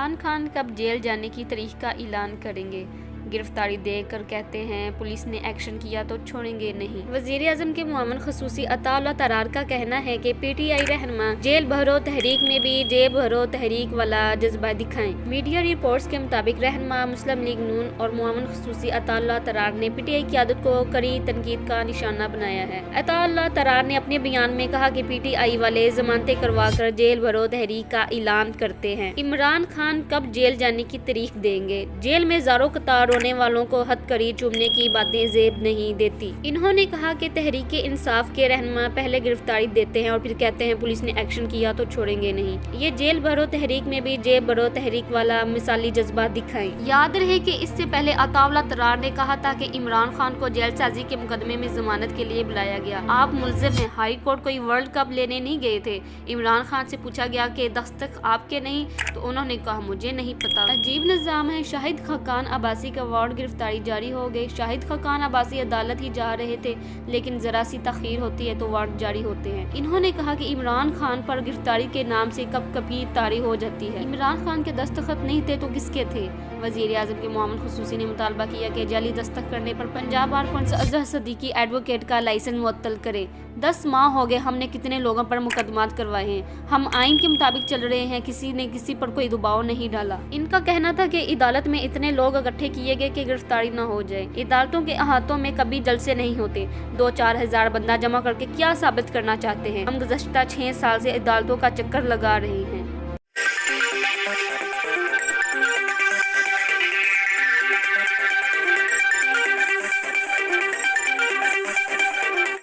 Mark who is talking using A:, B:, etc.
A: इमरान खान कब जेल जाने की तारीख का ऐलान करेंगे? गिरफ्तारी देकर कहते हैं पुलिस ने एक्शन किया तो छोड़ेंगे नहीं। वजीर आजम के मुआवन खसूसी अता तरार का कहना है कि PTI रहनुमा जेल भरो तहरीक में भी जेब भरो तहरीक वाला जज्बा दिखाएं। मीडिया रिपोर्ट्स के मुताबिक रहनुमा मुस्लिम लीग नून और मुआवन खसूसी अता तरार ने PTI क़यादत को कड़ी तनकीद का निशाना बनाया है। अता तरार ने अपने बयान में कहा कि PTI वाले जमानतें करवा कर जेल भरो तहरीक का ऐलान करते हैं। इमरान खान कब जेल जाने की तारीख देंगे? जेल में ज़ारो कतार रोने वालों को हथकड़ी चूमने की बातें जेब नहीं देती। इन्होंने कहा कि तहरीक इंसाफ के रहनुमा पहले गिरफ्तारी देते हैं और फिर कहते हैं पुलिस ने एक्शन किया तो छोड़ेंगे नहीं। ये जेल भरो तहरीक में भी जेब भरो तहरीक वाला मिसाली जज्बा दिखाएं। याद रहे कि इससे पहले अता तरार ने कहा था कि इमरान खान को जेलसाजी के मुकदमे में जमानत के लिए बुलाया गया। आप मुल्जिम हैं। हाई कोर्ट कोई वर्ल्ड कप लेने नहीं गए थे। इमरान खान से पूछा गया कि दस्तक आपके नहीं, तो उन्होंने कहा मुझे नहीं पता। अजीब निज़ाम है। शाहिद खाकान अब्बासी का वार्ड गिरफ्तारी जारी हो गई। शाहिद खाकान अब्बासी अदालत ही जा रहे थे, लेकिन जरा सी तखीर होती है तो वारंट जारी होते हैं। इन्होंने कहा कि इमरान खान पर गिरफ्तारी के नाम से कब कभी तारी हो जाती है। इमरान खान के दस्तखत नहीं थे तो किसके थे? वजीर आजम के मुआवन खसूसी ने मुतालबा किया कि जाली दस्तखत करने पर Punjab bar council Azhar Siddiqui advocate का लाइसेंस मुअत्तल करे। 10 माह हो गए, हमने कितने लोगों पर मुकदमात करवाए हैं। हम आइन के मुताबिक चल रहे हैं, किसी ने किसी पर कोई दबाव नहीं डाला। इनका कहना था कि अदालत में इतने लोग इकट्ठे किए गए कि गिरफ्तारी न हो जाए। अदालतों के अहातों में कभी जलसे नहीं होते। 2-4 हजार बंदा जमा करके क्या साबित करना चाहते हैं? हम गुज़श्ता 6 साल से अदालतों का चक्कर लगा रहे हैं।